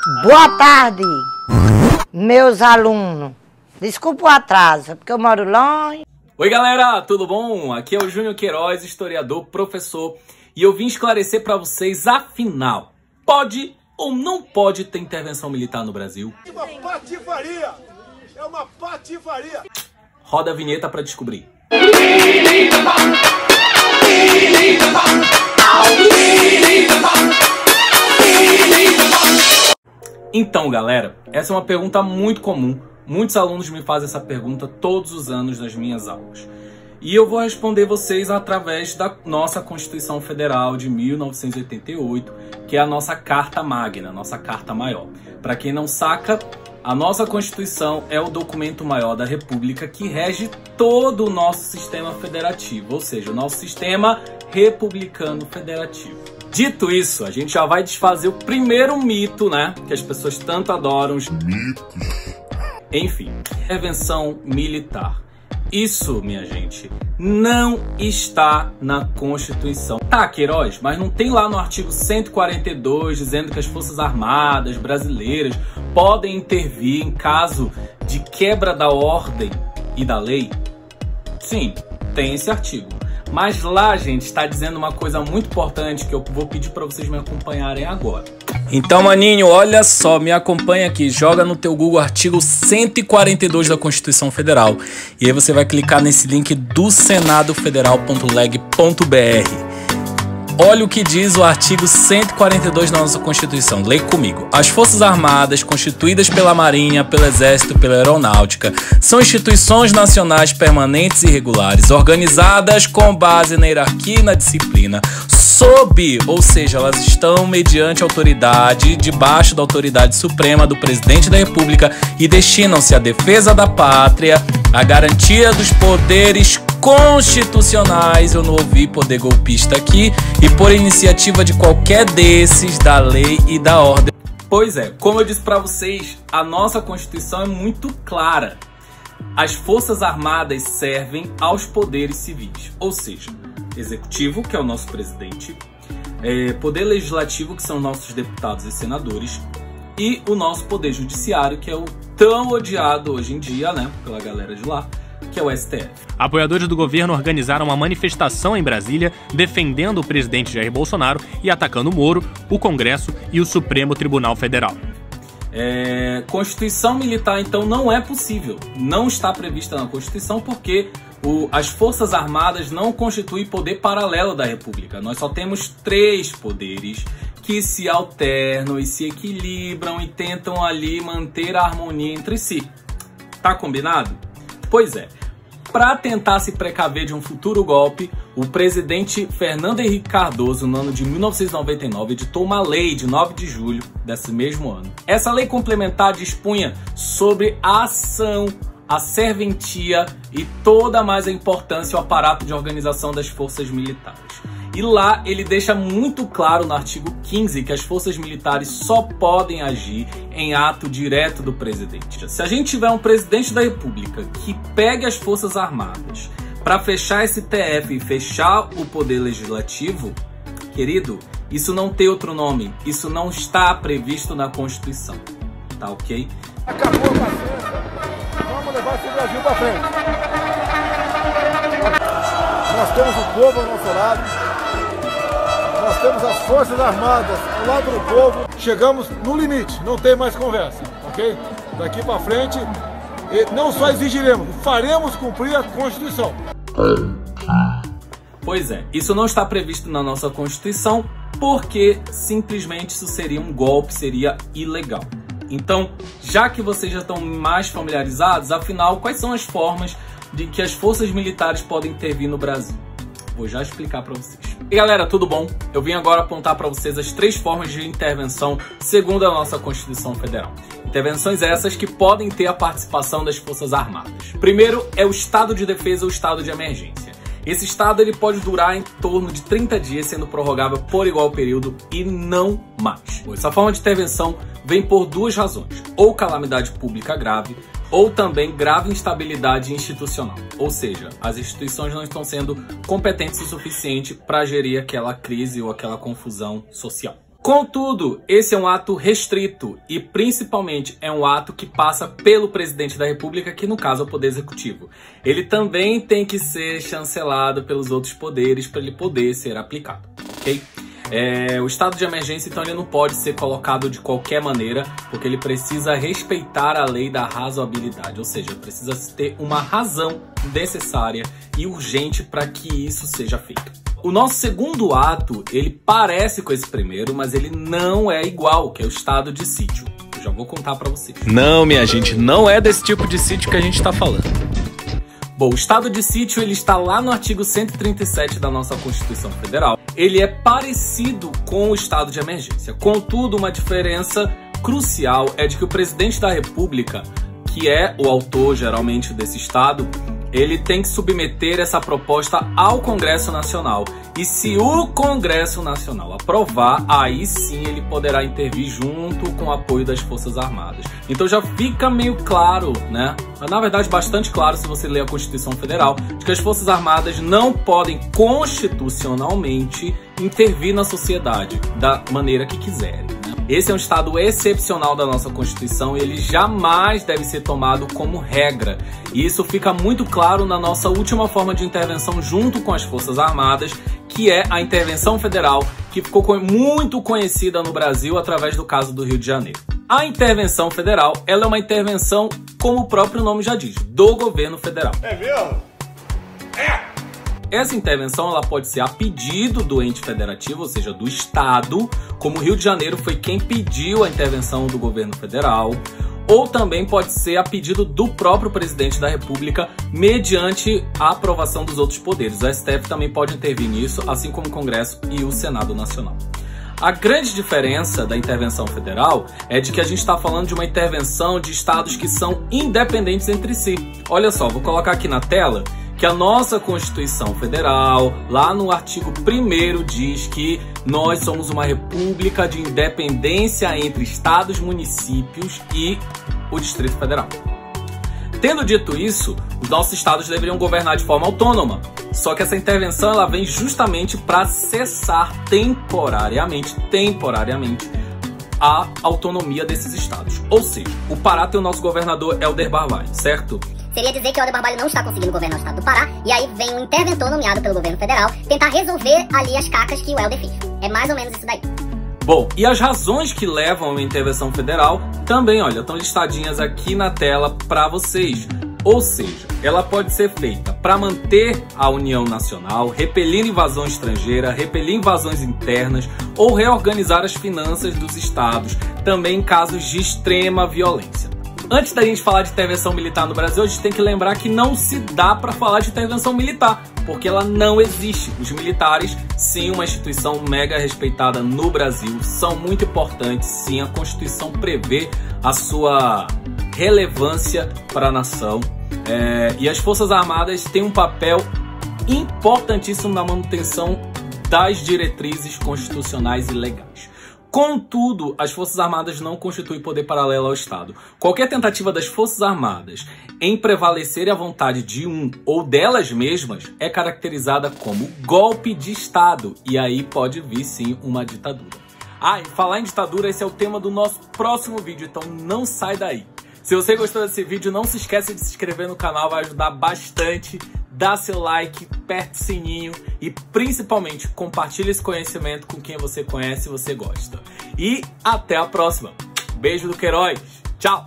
Boa tarde, meus alunos. Desculpa o atraso, porque eu moro longe. Oi galera, tudo bom? Aqui é o Júnior Queiroz, historiador, professor, e eu vim esclarecer para vocês, afinal, pode ou não pode ter intervenção militar no Brasil? É uma patifaria! É uma patifaria! Roda a vinheta para descobrir. Então, galera, essa é uma pergunta muito comum. Muitos alunos me fazem essa pergunta todos os anos nas minhas aulas. E eu vou responder vocês através da nossa Constituição Federal de 1988, que é a nossa Carta Magna, a nossa Carta Maior. Para quem não saca, a nossa Constituição é o documento maior da República que rege todo o nosso sistema federativo, ou seja, o nosso sistema republicano federativo. Dito isso, a gente já vai desfazer o primeiro mito, né, que as pessoas tanto adoram, os mitos. Enfim, intervenção militar. Isso, minha gente, não está na Constituição. Tá, Queiroz, mas não tem lá no artigo 142 dizendo que as Forças Armadas brasileiras podem intervir em caso de quebra da ordem e da lei? Sim, tem esse artigo. Mas lá, gente, está dizendo uma coisa muito importante que eu vou pedir para vocês me acompanharem agora. Então, maninho, olha só, me acompanha aqui, joga no teu Google artigo 142 da Constituição Federal. E aí você vai clicar nesse link do senadofederal.leg.br. Olha o que diz o artigo 142 da nossa Constituição. Lê comigo. As Forças Armadas, constituídas pela Marinha, pelo Exército e pela Aeronáutica, são instituições nacionais permanentes e regulares, organizadas com base na hierarquia e na disciplina, ou seja, elas estão mediante autoridade, debaixo da autoridade suprema do Presidente da República e destinam-se à defesa da pátria, à garantia dos poderes constitucionais, eu não ouvi poder golpista aqui, e por iniciativa de qualquer desses, da lei e da ordem. Pois é, como eu disse para vocês, a nossa Constituição é muito clara. As Forças Armadas servem aos poderes civis, ou seja, Executivo, que é o nosso presidente, Poder Legislativo, que são nossos deputados e senadores, e o nosso Poder Judiciário, que é o tão odiado hoje em dia, né, pela galera de lá, que é o STF. Apoiadores do governo organizaram uma manifestação em Brasília defendendo o presidente Jair Bolsonaro e atacando o Moro, o Congresso e o Supremo Tribunal Federal. Constituição militar, então, não é possível. Não está prevista na Constituição porque as Forças Armadas não constituem poder paralelo da República. Nós só temos 3 poderes que se alternam e se equilibram e tentam ali manter a harmonia entre si. Tá combinado? Pois é. Para tentar se precaver de um futuro golpe, o presidente Fernando Henrique Cardoso, no ano de 1999, editou uma lei de 9 de julho desse mesmo ano. Essa lei complementar dispunha sobre a ação, a serventia e toda mais a importância e o aparato de organização das forças militares. E lá ele deixa muito claro no artigo 15 que as forças militares só podem agir em ato direto do presidente. Se a gente tiver um presidente da República que pegue as Forças Armadas para fechar STF e fechar o Poder Legislativo, querido, isso não tem outro nome, isso não está previsto na Constituição, tá ok? Acabou a paciência, vamos levar esse Brasil para frente. Nós temos o povo ao nosso lado. Nós temos as Forças Armadas ao lado do povo. Chegamos no limite, não tem mais conversa, ok? Daqui para frente, não só exigiremos, faremos cumprir a Constituição. Pois é, isso não está previsto na nossa Constituição porque simplesmente isso seria um golpe, seria ilegal. Então, já que vocês já estão mais familiarizados, afinal, quais são as formas de que as forças militares podem intervir no Brasil? Vou já explicar para vocês. E galera, tudo bom? Eu vim agora apontar para vocês as 3 formas de intervenção segundo a nossa Constituição Federal. Intervenções essas que podem ter a participação das Forças Armadas. Primeiro é o estado de defesa ou estado de emergência. Esse estado ele pode durar em torno de 30 dias, sendo prorrogável por igual período e não mais. Essa forma de intervenção vem por 2 razões: ou calamidade pública grave, ou também grave instabilidade institucional. Ou seja, as instituições não estão sendo competentes o suficiente para gerir aquela crise ou aquela confusão social. Contudo, esse é um ato restrito e, principalmente, é um ato que passa pelo presidente da República, que no caso é o Poder Executivo. Ele também tem que ser chancelado pelos outros poderes para ele poder ser aplicado, ok? O estado de emergência, então, ele não pode ser colocado de qualquer maneira, porque ele precisa respeitar a lei da razoabilidade, ou seja, precisa ter uma razão necessária e urgente para que isso seja feito. O nosso segundo ato, ele parece com esse primeiro, mas ele não é igual, que é o estado de sítio. Eu já vou contar para vocês. Não, minha gente, não é desse tipo de sítio que a gente tá falando. Bom, o estado de sítio, ele está lá no artigo 137 da nossa Constituição Federal. Ele é parecido com o estado de emergência. Contudo, uma diferença crucial é de que o presidente da República, que é o autor, geralmente, desse estado, ele tem que submeter essa proposta ao Congresso Nacional. E se o Congresso Nacional aprovar, aí sim ele poderá intervir junto com o apoio das Forças Armadas. Então já fica meio claro, né? Na verdade, bastante claro, se você ler a Constituição Federal, de que as Forças Armadas não podem constitucionalmente intervir na sociedade da maneira que quiserem. Esse é um estado excepcional da nossa Constituição e ele jamais deve ser tomado como regra. E isso fica muito claro na nossa última forma de intervenção junto com as Forças Armadas, que é a intervenção federal, que ficou muito conhecida no Brasil através do caso do Rio de Janeiro. A intervenção federal, ela é uma intervenção, como o próprio nome já diz, do governo federal. É mesmo? É! Essa intervenção ela pode ser a pedido do ente federativo, ou seja, do Estado, como o Rio de Janeiro foi quem pediu a intervenção do governo federal, ou também pode ser a pedido do próprio presidente da República, mediante a aprovação dos outros poderes. O STF também pode intervir nisso, assim como o Congresso e o Senado Nacional. A grande diferença da intervenção federal é de que a gente está falando de uma intervenção de estados que são independentes entre si. Olha só, vou colocar aqui na tela que a nossa Constituição Federal, lá no artigo 1º, diz que nós somos uma república de independência entre estados, municípios e o Distrito Federal. Tendo dito isso, os nossos estados deveriam governar de forma autônoma. Só que essa intervenção ela vem justamente para cessar temporariamente, a autonomia desses estados. Ou seja, o Pará tem o nosso governador Helder Barbalho, certo? Seria dizer que o Helder Barbalho não está conseguindo governar o estado do Pará, e aí vem um interventor nomeado pelo governo federal tentar resolver ali as cacas que o Helder fez. É mais ou menos isso daí. Bom, e as razões que levam a uma intervenção federal também, olha, estão listadinhas aqui na tela para vocês. Ou seja, ela pode ser feita para manter a união nacional, repelir invasão estrangeira, repelir invasões internas ou reorganizar as finanças dos estados, também em casos de extrema violência. Antes da gente falar de intervenção militar no Brasil, a gente tem que lembrar que não se dá para falar de intervenção militar, porque ela não existe. Os militares, sim, uma instituição mega respeitada no Brasil, são muito importantes, sim, a Constituição prevê a sua relevância para a nação. E as Forças Armadas têm um papel importantíssimo na manutenção das diretrizes constitucionais e legais. Contudo, as Forças Armadas não constituem poder paralelo ao Estado. Qualquer tentativa das Forças Armadas em prevalecer a vontade de um ou delas mesmas é caracterizada como golpe de Estado. E aí pode vir, sim, uma ditadura. E falar em ditadura, esse é o tema do nosso próximo vídeo, então não sai daí. Se você gostou desse vídeo, não se esqueça de se inscrever no canal, vai ajudar bastante. Dá seu like, aperte o sininho e principalmente compartilhe esse conhecimento com quem você conhece e você gosta. E até a próxima. Beijo do Queiroz. Tchau!